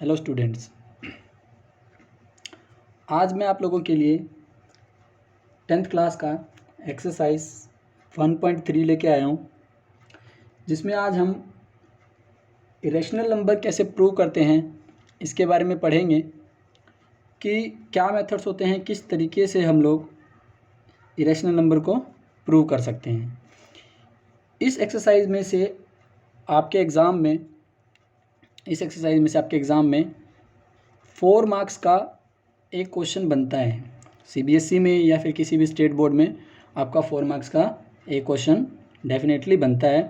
Hello students, आज मैं आप लोगों के लिए 10th क्लास का एक्सरसाइज 1.3 लेके आया हूँ, जिसमें आज हम इरेशनल नंबर कैसे प्रूव करते हैं इसके बारे में पढ़ेंगे कि क्या मेथड्स होते हैं, किस तरीके से हम लोग इरेशनल नंबर को प्रूव कर सकते हैं। इस एक्सरसाइज में से आपके एग्ज़ाम में 4 मार्क्स का एक क्वेश्चन बनता है। सीबीएसई में या फिर किसी भी स्टेट बोर्ड में आपका 4 मार्क्स का एक क्वेश्चन डेफिनेटली बनता है।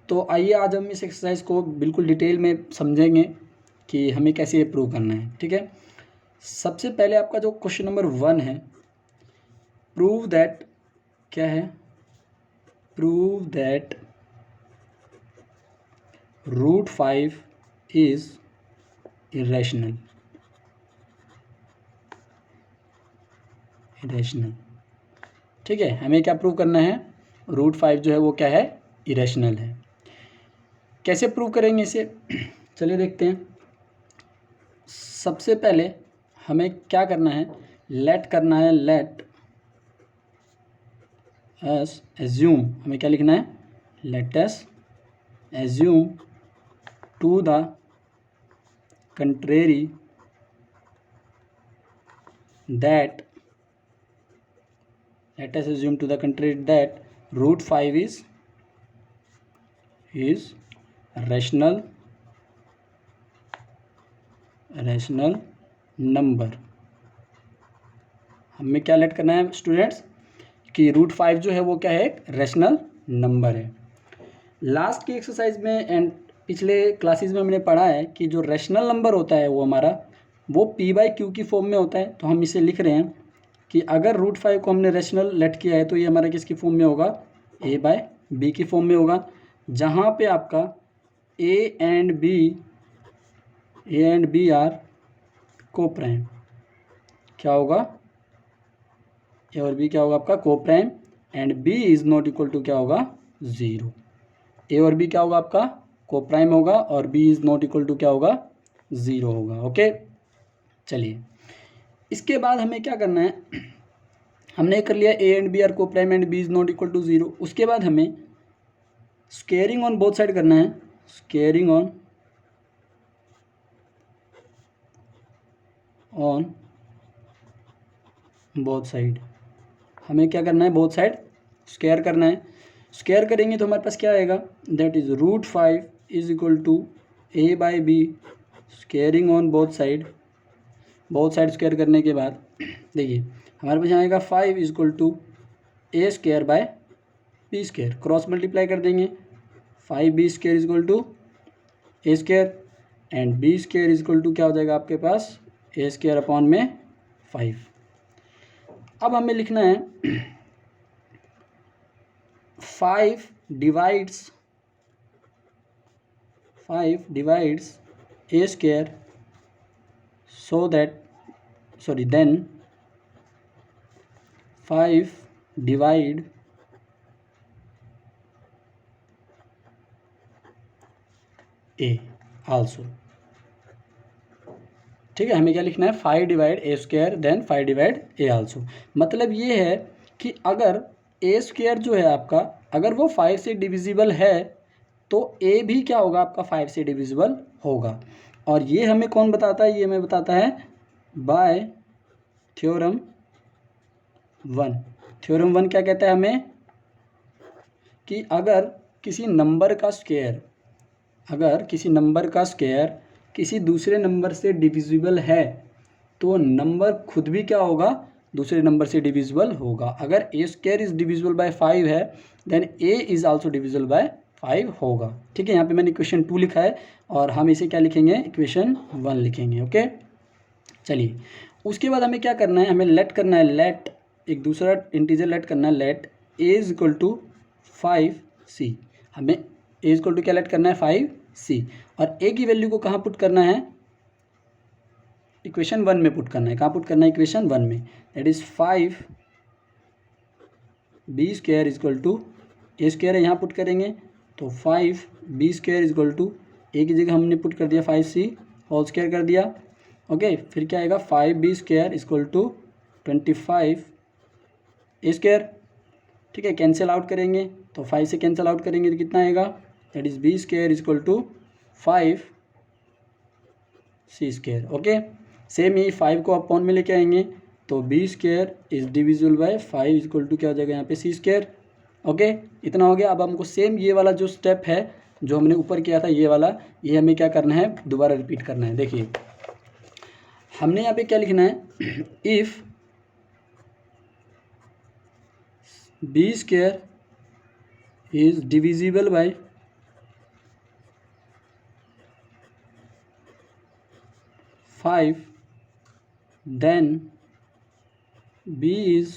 तो आइए आज हम इस एक्सरसाइज को बिल्कुल डिटेल में समझेंगे कि हमें कैसे ये प्रूव करना है। ठीक है, सबसे पहले आपका जो क्वेश्चन नंबर 1 है, प्रूव दैट, क्या है, प्रूव दैट √5 इज़ इरेशनल। ठीक है, हमें क्या प्रूव करना है, √5 जो है वो क्या है, इरेशनल है। कैसे प्रूव करेंगे इसे, चलिए देखते हैं। सबसे पहले हमें क्या करना है, लेट करना है, लेट अस एज्यूम, हमें क्या लिखना है, let us assume to the contrary that, let us assume to the contrary that √5 is rational number। हमें क्या लेट करना है स्टूडेंट्स कि √5 जो है वो क्या है, एक रैशनल नंबर है। लास्ट की एक्सरसाइज में एंड पिछले क्लासेस में हमने पढ़ा है कि जो रैशनल नंबर होता है वो हमारा वो p/q की फॉर्म में होता है। तो हम इसे लिख रहे हैं कि अगर √5 को हमने रैशनल लेट किया है तो ये हमारा किसकी फॉर्म में होगा, a/b की फॉर्म में होगा, जहाँ पे आपका a and b are coprime, क्या होगा, a और b क्या होगा आपका coprime, and b is not equal to क्या होगा, 0। a और b क्या होगा आपका को प्राइम होगा और b is not equal to क्या होगा, 0 होगा। ओके, चलिए इसके बाद हमें क्या करना है, हमने कर लिया a and b are coprime and b is not equal to 0। उसके बाद हमें स्क्वेयरिंग ऑन बोथ साइड करना है, स्क्वेयरिंग ऑन बोथ साइड, हमें क्या करना है, बोथ साइड स्क्वायर करना है। स्क्वायर करेंगे तो हमारे पास क्या आएगा, that is √5 is equal to a/b squaring on both side square करने के बाद देखिए हमारे पास यहाँ आएगा 5 is equal to a²/b², cross multiply कर देंगे, 5b² is equal to a² and b² is equal to क्या हो जाएगा आपके पास, a²/5। अब हमें लिखना है 5 divides a², so that then 5 divide a also। ठीक है, हमें क्या लिखना है, 5 divide a² then 5 divide a also। मतलब ये है कि अगर a² जो है आपका, अगर वो 5 से डिविजिबल है तो a भी क्या होगा आपका 5 से डिविजिबल होगा। और ये हमें कौन बताता है, ये हमें बताता है बाय थ्योरम 1। थ्योरम 1 क्या कहता है हमें, कि अगर किसी नंबर का स्क्वायर किसी दूसरे नंबर से डिविजिबल है तो नंबर खुद भी क्या होगा, दूसरे नंबर से डिविजिबल होगा। अगर a² इज़ डिविजिबल बाय 5 है then a is also divisible by 5 होगा। ठीक है, यहाँ पे मैंने इक्वेशन 2 लिखा है और हम इसे क्या लिखेंगे, इक्वेशन 1 लिखेंगे। ओके, चलिए उसके बाद हमें क्या करना है, हमें लेट करना है, लेट एक दूसरा इंटीजर लेट करना है, let a is equal to 5c। हमें a इज इक्वल टू क्या लेट करना है, 5c, और a की वैल्यू को कहाँ पुट करना है, इक्वेशन 1 में पुट करना है। कहाँ पुट करना है, इक्वेशन 1 में, that is 5b² is equal to a² है, यहाँ पुट करेंगे तो 5b² is equal to a की जगह हमने पुट कर दिया 5c होल स्क्वायर कर दिया। ओके, फिर क्या आएगा 5b square equal to 25 A square. ठीक है, कैंसिल आउट करेंगे तो 5 से कैंसिल आउट करेंगे तो कितना आएगा, that is b square equal to 5 c square. Okay, same यही 5 को अपॉन में लेके आएंगे तो b square is divisible by 5 equal to क्या हो जाएगा यहाँ पे c स्क्वायर। ओके, इतना हो गया। अब हमको सेम ये वाला जो स्टेप है जो हमने ऊपर किया था ये वाला, ये हमें क्या करना है, दोबारा रिपीट करना है। देखिए हमने यहाँ पे क्या लिखना है, if b square is divisible by 5 then b is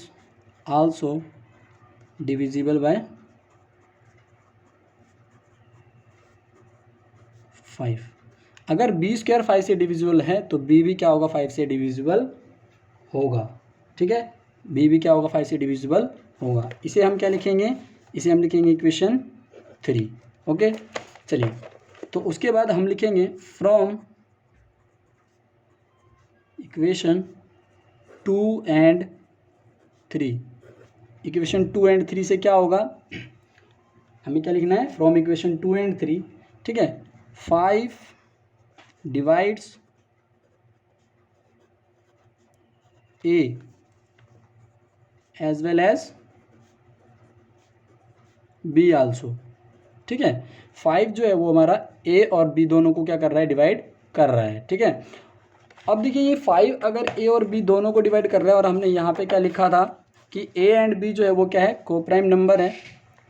also divisible by 5। अगर b स्क्वायर 5 से डिविजिबल है तो b भी क्या होगा, 5 से डिविजिबल होगा। ठीक है, b भी क्या होगा, 5 से डिविजिबल होगा। इसे हम क्या लिखेंगे, इसे हम लिखेंगे इक्वेशन 3। ओके, चलिए तो उसके बाद हम लिखेंगे from equation 2 and 3। Equation 2 and 3 से क्या होगा, हमें क्या लिखना है, फ्रॉम इक्वेशन 2 एंड 3। ठीक है, 5 divides a as well as b आल्सो। ठीक है, 5 जो है वो हमारा a और b दोनों को क्या कर रहा है, डिवाइड कर रहा है। ठीक है, अब देखिए ये 5 अगर a और b दोनों को डिवाइड कर रहा है और हमने यहाँ पे क्या लिखा था कि a एंड b जो है वो क्या है, कोप्राइम नंबर है।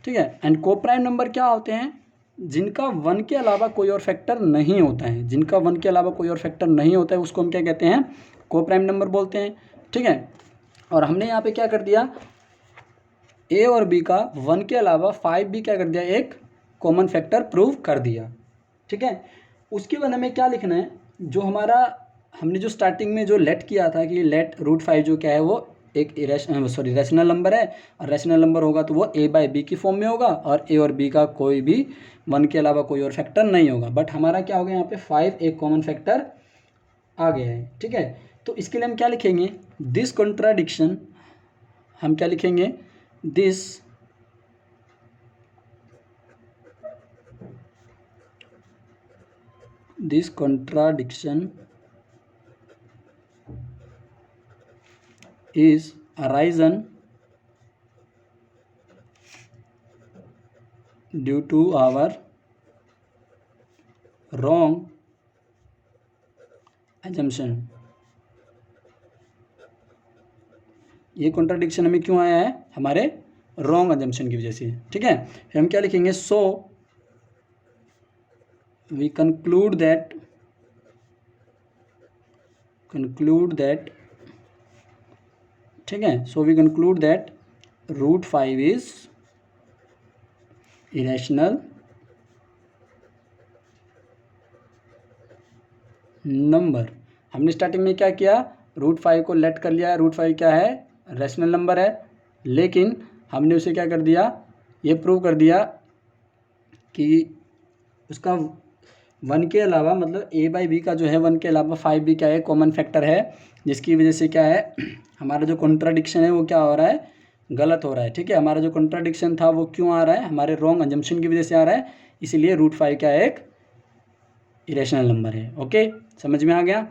ठीक है, एंड कोप्राइम नंबर क्या होते हैं, जिनका 1 के अलावा कोई और फैक्टर नहीं होता है। जिनका 1 के अलावा कोई और फैक्टर नहीं होता है उसको हम क्या कहते हैं, कोप्राइम नंबर बोलते हैं। ठीक है, और हमने यहाँ पे क्या कर दिया, a और b का 1 के अलावा 5 भी क्या कर दिया, एक कॉमन फैक्टर प्रूव कर दिया। ठीक है, उसके बाद हमें क्या लिखना है, जो हमारा हमने जो स्टार्टिंग में जो लेट किया था कि लेट √5 जो क्या है वो एक रैशनल नंबर है, और रैशनल नंबर होगा तो वो a बाई बी की फॉर्म में होगा, और a और b का कोई भी 1 के अलावा कोई और फैक्टर नहीं होगा। बट हमारा क्या हो गया यहाँ पे 5 एक कॉमन फैक्टर आ गया है। ठीक है, तो इसके लिए हम क्या लिखेंगे, दिस कॉन्ट्राडिक्शन, हम क्या लिखेंगे, this contradiction is arisen due to our wrong assumption। ये कॉन्ट्राडिक्शन हमें क्यों आया है, हमारे रॉन्ग assumption की वजह से। ठीक है, फिर हम क्या लिखेंगे, सो we conclude that ठीक है, so we conclude that √5 is irrational number. हमने स्टार्टिंग में क्या किया, √5 को लेट कर लिया, √5 क्या है, रैशनल नंबर है, लेकिन हमने उसे क्या कर दिया, ये प्रूव कर दिया कि उसका 1 के अलावा, मतलब a बाई बी का जो है 1 के अलावा 5 भी क्या है, कॉमन फैक्टर है, जिसकी वजह से क्या है, हमारा जो कॉन्ट्राडिक्शन है वो क्या हो रहा है, गलत हो रहा है। ठीक है, हमारा जो कॉन्ट्राडिक्शन था वो क्यों आ रहा है, हमारे रॉन्ग assumption की वजह से आ रहा है, इसीलिए √5 क्या है, एक इरेशनल नंबर है। ओके, समझ में आ गया।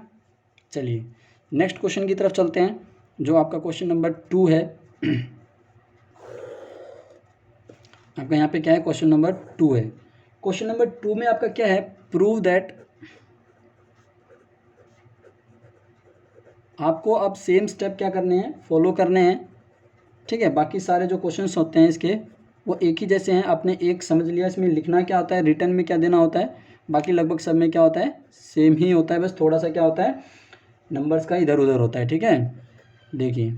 चलिए नेक्स्ट क्वेश्चन की तरफ चलते हैं, जो आपका क्वेश्चन नंबर 2 है। आपका यहाँ पे क्या है, क्वेश्चन नंबर 2 है। क्वेश्चन नंबर 2 में आपका क्या है, प्रूव दैट, आपको अब सेम स्टेप क्या करने हैं, फॉलो करने हैं। ठीक है, बाकी सारे जो क्वेश्चंस होते हैं इसके वो एक ही जैसे हैं, आपने एक समझ लिया इसमें लिखना क्या होता है, रिटर्न में क्या देना होता है, बाकी लगभग सब में क्या होता है, सेम ही होता है, बस थोड़ा सा क्या होता है, नंबर्स का इधर उधर होता है। ठीक है, देखिए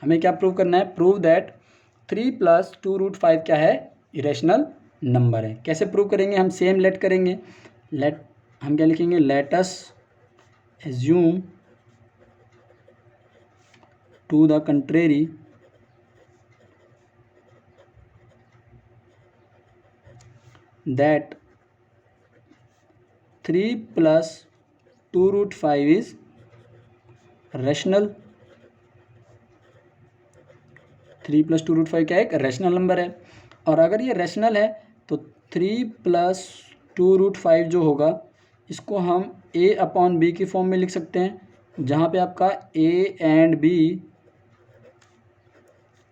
हमें क्या प्रूव करना है, प्रूव दैट 3 + 2√5 क्या है, इरेशनल नंबर है। कैसे प्रूव करेंगे, हम सेम लेट करेंगे, लेट हम क्या लिखेंगे, let us assume to the contrary that 3+2√5 is rational. 3+2√5 क्या है? एक रैशनल नंबर है। और अगर ये रैशनल है तो 3+2√5 जो होगा इसको हम a/b की फॉर्म में लिख सकते हैं, जहाँ पे आपका a and b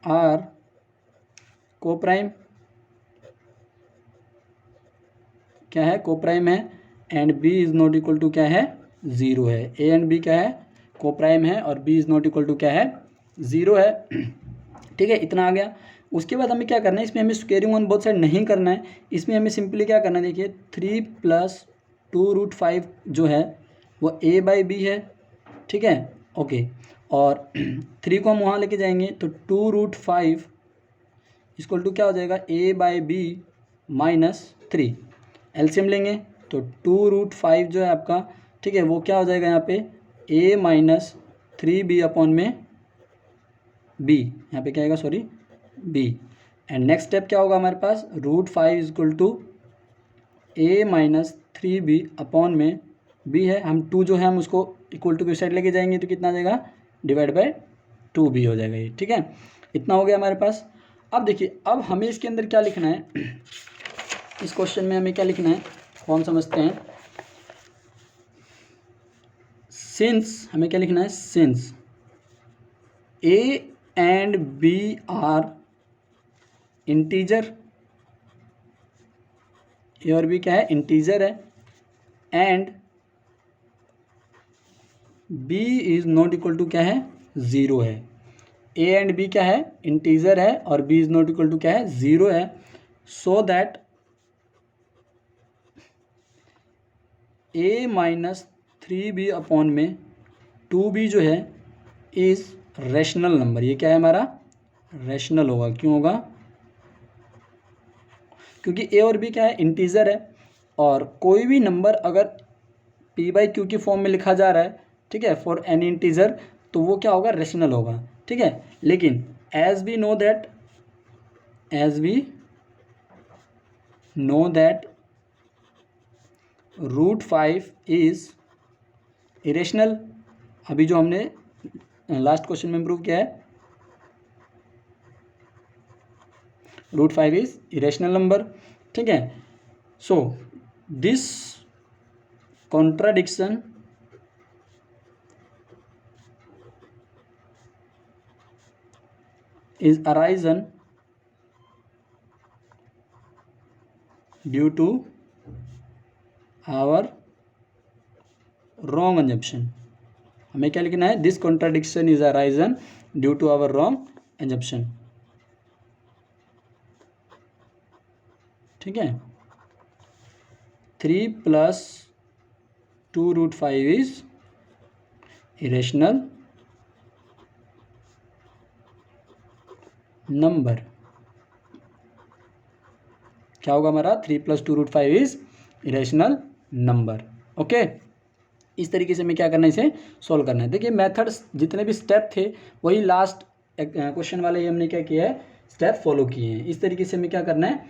are coprime, क्या है? कोप्राइम है। And b is not equal to क्या है? 0 है। a एंड b क्या है? कोप्राइम है और b is not equal to क्या है? 0 है। ठीक है, इतना आ गया। उसके बाद हमें क्या करना है, इसमें हमें स्क्वेयरिंग ऑन बोथ साइड नहीं करना है। इसमें हमें सिंपली क्या करना है, देखिए 3+2√5 जो है वो a/b है। ठीक है, ओके। और 3 को हम वहाँ लेके जाएंगे तो 2√5 इक्वल टू क्या हो जाएगा? a/b -3। एलसीएम लेंगे तो 2√5 जो है आपका, ठीक है, वो क्या हो जाएगा यहाँ पे? a -3b/b, यहाँ पे क्या आएगा? Sorry, b। And next step क्या होगा हमारे पास? √5 इक्वल टू a -3b/b है। हम 2 जो है हम उसको इक्वल टू की साइड लेके जाएंगे तो कितना आ जाएगा? डिवाइड बाय 2b हो जाएगा ये। ठीक है, इतना हो गया हमारे पास। अब देखिए, अब हमें इसके अंदर क्या लिखना है, इस क्वेश्चन में हमें क्या लिखना है वो हम समझते हैं। सिंस, हमें क्या लिखना है? Since a and b are integer, A और बी क्या है? इंटीजर है। And b is not equal to क्या है? 0 है। a एंड b क्या है? इंटीजर है और b is not equal to क्या है? 0 है। सो दैट a -3b/में 2b जो है इज रैशनल नंबर। ये क्या है हमारा? रैशनल होगा। क्यों होगा? क्योंकि a और b क्या है? इंटीजर है। और कोई भी नंबर अगर p/q की फॉर्म में लिखा जा रहा है, ठीक है, फॉर एनी इंटीजर, तो वो क्या होगा? रैशनल होगा। ठीक है, लेकिन as we know that √5 is irrational. अभी जो हमने लास्ट क्वेश्चन में प्रूव किया है, √5 इज इरेशनल नंबर। ठीक है, so this contradiction is arisen due to our wrong assumption। हमें क्या लिखना है? This contradiction is arisen due to our wrong assumption। ठीक है, 3+2√5 इज इरेशनल नंबर। क्या होगा हमारा? 3+2√5 इज इरेशनल नंबर। ओके, इस तरीके से हमें क्या करना है? इसे सॉल्व करना है। देखिए, मेथड्स जितने भी स्टेप थे वही लास्ट क्वेश्चन वाले ही हमने क्या किया है? स्टेप फॉलो किए हैं। इस तरीके से हमें क्या करना है?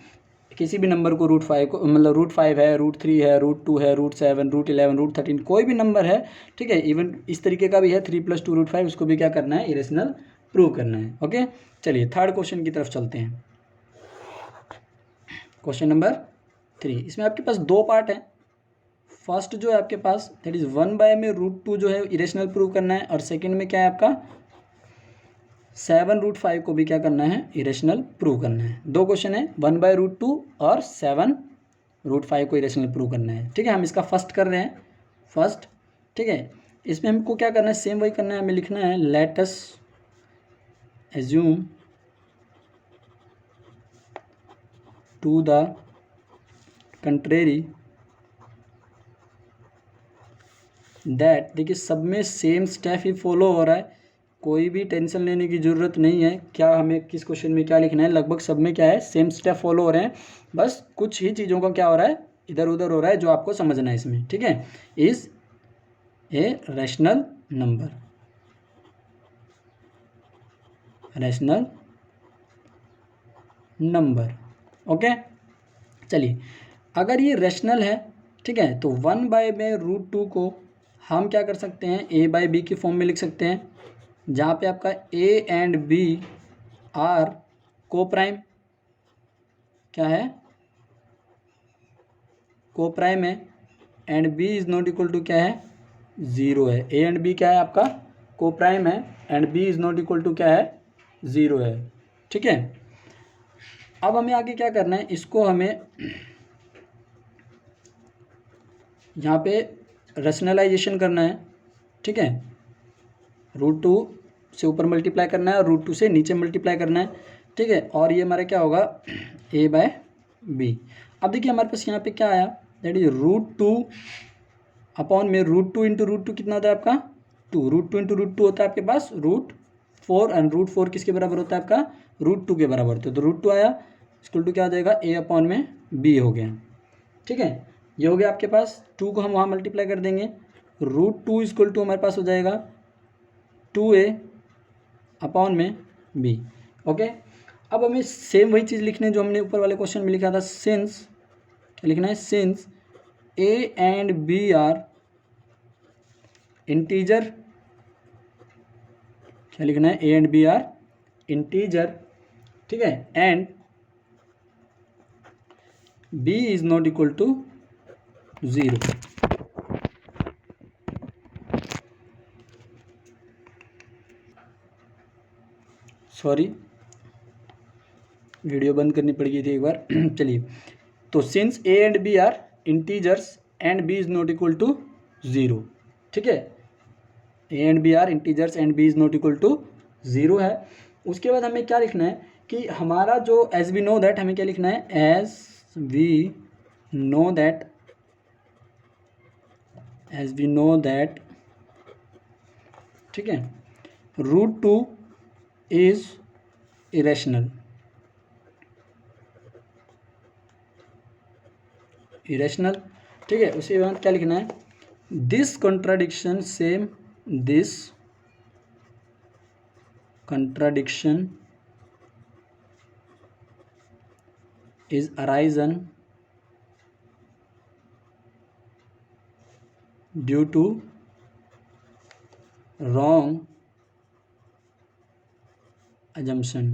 किसी भी नंबर को √5 को, मतलब √5 है, √3 है, √2 है, √7, √11, √13, कोई भी नंबर है, ठीक है, इवन इस तरीके का भी है 3+2√5, उसको भी क्या करना है? इरेशनल प्रूव करना है। ओके, चलिए थर्ड क्वेश्चन की तरफ चलते हैं। क्वेश्चन नंबर 3, इसमें आपके पास 2 पार्ट हैं। फर्स्ट जो है आपके पास दैट इज 1/, में √2 जो है इरेशनल प्रूव करना है, और सेकंड में क्या है आपका 7√5 को भी क्या करना है? इरेशनल प्रूव करना है। 2 क्वेश्चन है, 1/√2 और 7√5 को इरेशनल प्रूव करना है। ठीक है, हम इसका फर्स्ट कर रहे हैं, फर्स्ट। ठीक है, इसमें हमको क्या करना है? सेम वही करना है, हमें लिखना है let us assume to the contrary that. देखिए, सब में सेम स्टेप ही फॉलो हो रहा है, कोई भी टेंशन लेने की ज़रूरत नहीं है। क्या हमें किस क्वेश्चन में क्या लिखना है, लगभग सब में क्या है? सेम स्टेप फॉलो हो रहे हैं। बस कुछ ही चीज़ों का क्या हो रहा है? इधर उधर हो रहा है, जो आपको समझना है इसमें। ठीक है, is a rational number, rational number. Okay, चलिए, अगर ये रैशनल है ठीक है। तो 1 में √2 को हम क्या कर सकते हैं, a/b की फॉर्म में लिख सकते हैं, जहाँ पे आपका a and b are coprime, क्या है, को प्राइम है, and b is not equal to क्या है, 0 है। a एंड b क्या है आपका, को प्राइम है, and b is not equal to क्या है, 0 है। ठीक है। अब हमें आगे क्या करना है, इसको हमें यहाँ पे रैशनलाइजेशन करना है। ठीक है। √2 से ऊपर मल्टीप्लाई करना है और √2 से नीचे मल्टीप्लाई करना है। ठीक है। और ये हमारा क्या होगा, a/b। अब देखिए हमारे पास यहाँ पे क्या आया, दैट इज √2 अपॉन में √2 इंटू √2 कितना होता है आपका, 2। √2 इंटू √2 होता है आपके पास √4, एंड √4 किसके बराबर होता है आपका, √2 के बराबर होता है। तो √2 आया, इक्वल टू क्या हो जाएगा, a अपॉन में b हो गया। ठीक है। ये हो गया आपके पास, 2 को हम वहाँ मल्टीप्लाई कर देंगे, √2 इक्वल टू हमारे पास हो जाएगा 2a अपॉन में b। ओके। अब हमें सेम वही चीज़ लिखने जो हमने ऊपर वाले क्वेश्चन में लिखा था, सिंस, क्या लिखना है, since a and b are integer, क्या लिखना है, a and b are integer. ठीक है। And b is not equal to 0। Sorry, video बंद करनी पड़ गई थी एक बार। चलिए, तो since a and b are integers and b is not equal to 0। ठीक है। a and b are integers and b is not equal to 0 है। उसके बाद हमें क्या लिखना है कि हमारा जो एज वी नो दैट, हमें क्या लिखना है, as we know that, as we know that, ठीक है, √2 इज इरेशनल, इरेशनल। ठीक है। उसके बाद क्या लिखना है, this contradiction, same, this contradiction is arisen due to wrong assumption।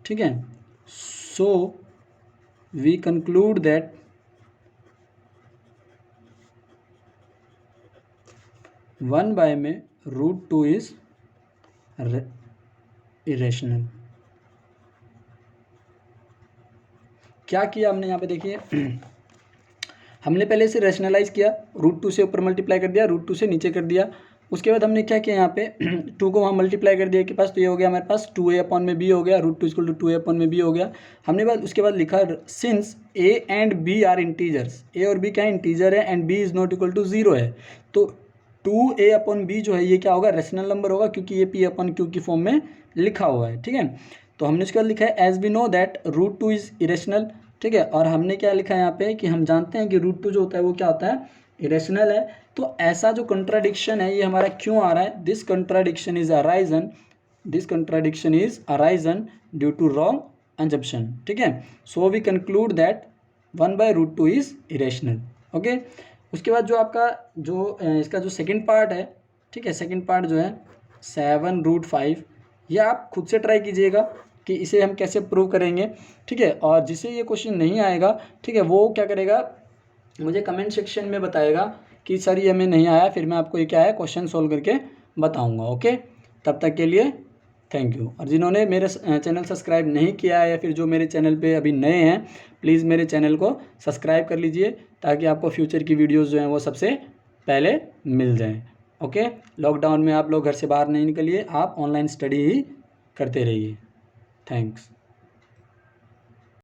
ठीक है। so we conclude that one by में √2 is irrational। क्या किया हमने यहाँ पे, देखिए हमने पहले से रैशनलाइज किया, √2 से ऊपर मल्टीप्लाई कर दिया, √2 से नीचे कर दिया। उसके बाद हमने क्या किया, यहाँ पे 2 को वहाँ मल्टीप्लाई कर दिया के पास, तो ये हो गया हमारे पास 2a अपॉन में b हो गया, √2 इक्वल टू 2a अपॉन में b हो गया। हमने बाद उसके बाद लिखा, since a and b are integers, a और b क्या है, इंटीजर है, and b is not equal to 0 है। तो 2a अपॉन b जो है ये क्या होगा, रेशनल नंबर होगा, क्योंकि ये p अपॉन q की फॉर्म में लिखा हुआ है। ठीक है। तो हमने उसके बाद लिखा है, as we know that √2 is irrational. ठीक है। और हमने क्या लिखा है यहाँ पे कि हम जानते हैं कि √2 जो होता है वो क्या होता है, इरेशनल है। तो ऐसा जो कंट्राडिक्शन है ये हमारा क्यों आ रहा है, this contradiction is arisen, this contradiction is arisen due to wrong assumption। ठीक है। So we conclude that 1/√2 is irrational. Okay. उसके बाद जो आपका जो इसका जो सेकंड पार्ट है, ठीक है, सेकंड पार्ट जो है 7√5, ये आप खुद से ट्राई कीजिएगा कि इसे हम कैसे प्रूव करेंगे। ठीक है। और जिसे ये क्वेश्चन नहीं आएगा, ठीक है, वो क्या करेगा, मुझे कमेंट सेक्शन में बताएगा कि सर ये हमें नहीं आया, फिर मैं आपको ये क्या है क्वेश्चन सॉल्व करके बताऊंगा। ओके। तब तक के लिए थैंक यू। और जिन्होंने मेरे चैनल सब्सक्राइब नहीं किया है या फिर जो मेरे चैनल पे अभी नए हैं, प्लीज़ मेरे चैनल को सब्सक्राइब कर लीजिए, ताकि आपको फ्यूचर की वीडियोज़ जो हैं वो सबसे पहले मिल जाएँ। ओके। लॉकडाउन में आप लोग घर से बाहर नहीं निकलिए, आप ऑनलाइन स्टडी ही करते रहिए। थैंक्स।